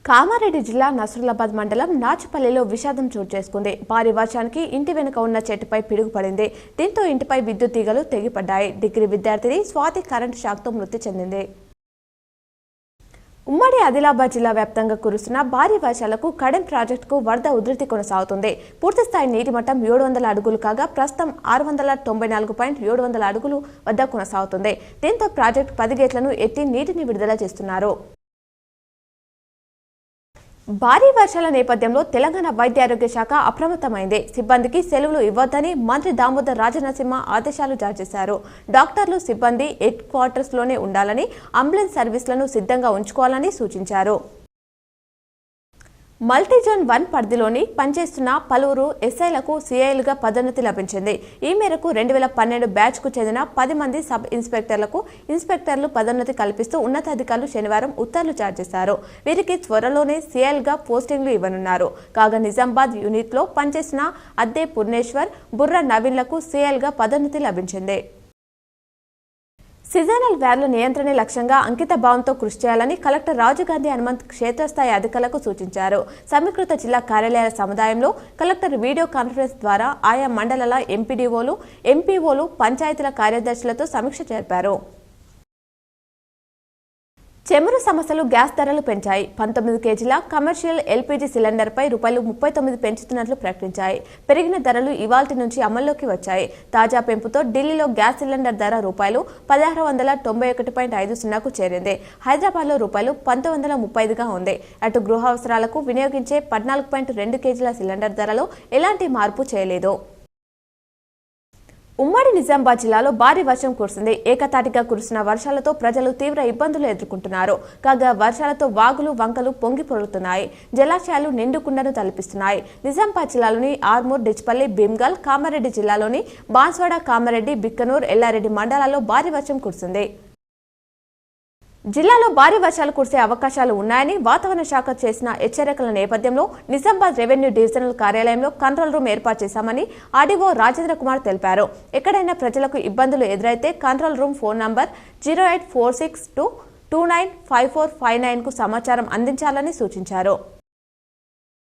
కామారెడ్డి జిల్లా నసరులాబాద్ మండలం నాచుపల్లిలో విషాదం చోటు చేసుకుంది. భారీ వర్షానికి ఇంటి వెనుక ఉన్న చెట్టుపై పిడుగు పడింది. దీంతో ఇంటిపై విద్యుత్ తీగలు తెగిపడ్డాయి. డిగ్రీ విద్యార్థిని స్వాతి కరెంట్ షాక్తో మృతి చెందింది. ఉమ్మడి ఆదిలాబాద్ జిల్లా వ్యాప్తంగా కురుస్తున్న భారీ వర్షాలకు కడెం ప్రాజెక్టుకు వరద ఉధృతి కొనసాగుతుంది. పూర్తిస్థాయి నీటి మట్టం 700 అడుగులు కాగా ప్రస్తుతం 694.700 అడుగులు వద్ద కొనసాగుతుంది. దీంతో ప్రాజెక్టు 10 గేట్లను ఎత్తి నీటిని విడుదల చేస్తున్నారు. భారీ వర్షాల నేపథ్యంలో తెలంగాణ వైద్య ఆరోగ్య శాఖ అప్రమత్తమైంది. సిబ్బందికి సెలవులు ఇవ్వొద్దని మంత్రి దామోదర్ రాజనరసింహ ఆదేశాలు జారీ చేశారు. డాక్టర్లు సిబ్బంది హెడ్ క్వార్టర్స్లోనే ఉండాలని, అంబులెన్స్ సర్వీసులను సిద్ధంగా ఉంచుకోవాలని సూచించారు. మల్టీజోన్ 1 పరిధిలోని పనిచేస్తున్న పలువురు ఎస్ఐలకు సిఐలుగా పదోన్నతి లభించింది. ఈ మేరకు 2012 బ్యాచ్కు చెందిన 10 మంది సబ్ ఇన్స్పెక్టర్లకు ఇన్స్పెక్టర్లు పదోన్నతి కల్పిస్తూ ఉన్నతాధికారులు శనివారం ఉత్తర్వులు జారీ చేశారు. వీరికి త్వరలోనే సిఐలుగా పోస్టింగ్లు ఇవ్వనున్నారు. కాగా నిజామాబాద్ యూనిట్లో పనిచేసిన అద్దే పూర్ణేశ్వర్, బుర్ర నవీన్లకు సిఐలుగా పదోన్నతి లభించింది. సీజనల్ వ్యాధుల నియంత్రణ లక్ష్యంగా అంకిత భావంతో కృషి చేయాలని కలెక్టర్ రాజీవ్ గాంధీ హనుమంత్ క్షేత్రస్థాయి అధికారులకు సూచించారు. సమీకృత జిల్లా కార్యాలయాల సముదాయంలో కలెక్టర్ వీడియో కాన్ఫరెన్స్ ద్వారా ఆయా మండలాల ఎంపీడీఓలు, ఎంపీఓలు, పంచాయతీల కార్యదర్శులతో సమీక్ష జరిపారు. చెమురు సమస్యలు గ్యాస్ ధరలు పెంచాయి. 19 కేజీల కమర్షియల్ ఎల్పీజీ సిలిండర్పై ₹39 పెంచుతున్నట్లు ప్రకటించాయి. పెరిగిన ధరలు ఇవాల్టి నుంచి అమల్లోకి వచ్చాయి. తాజా పెంపుతో ఢిల్లీలో గ్యాస్ సిలిండర్ ధర ₹1691.50కు చేరింది. హైదరాబాద్లో ₹1935గా ఉంది. అటు గృహ అవసరాలకు వినియోగించే 14.2 కేజీల సిలిండర్ ధరలో ఎలాంటి మార్పు చేయలేదు. ఉమ్మడి నిజామాబాద్ జిల్లాలో భారీ వర్షం కురిసింది. ఏకతాటిగా కురిసిన వర్షాలతో ప్రజలు తీవ్ర ఇబ్బందులు ఎదుర్కొంటున్నారు. కాగా వర్షాలతో వాగులు, వంకలు పొంగి పొరులుతున్నాయి. జలాశయాలు నిండుకుండను తలపిస్తున్నాయి. నిజామాబాద్ జిల్లాలోని ఆర్మూర్, డిచ్పల్లి, భీమ్గల్, కామారెడ్డి జిల్లాలోని బాన్స్వాడ, కామారెడ్డి, బిక్కనూర్, ఎల్లారెడ్డి మండలాల్లో భారీ వర్షం కురిసింది. జిల్లాలో భారీ వర్షాలు కురిసే అవకాశాలు ఉన్నాయని వాతావరణ శాఖ చేసిన హెచ్చరికల నేపథ్యంలో నిజామాబాద్ రెవెన్యూ డివిజనల్ కార్యాలయంలో కంట్రోల్ రూమ్ ఏర్పాటు చేశామని ఆర్డీఓ రాజేంద్ర కుమార్ తెలిపారు. ఎక్కడైనా ప్రజలకు ఇబ్బందులు ఎదురైతే కంట్రోల్ రూమ్ ఫోన్ నంబర్ 08462295459కు సమాచారం అందించాలని సూచించారు.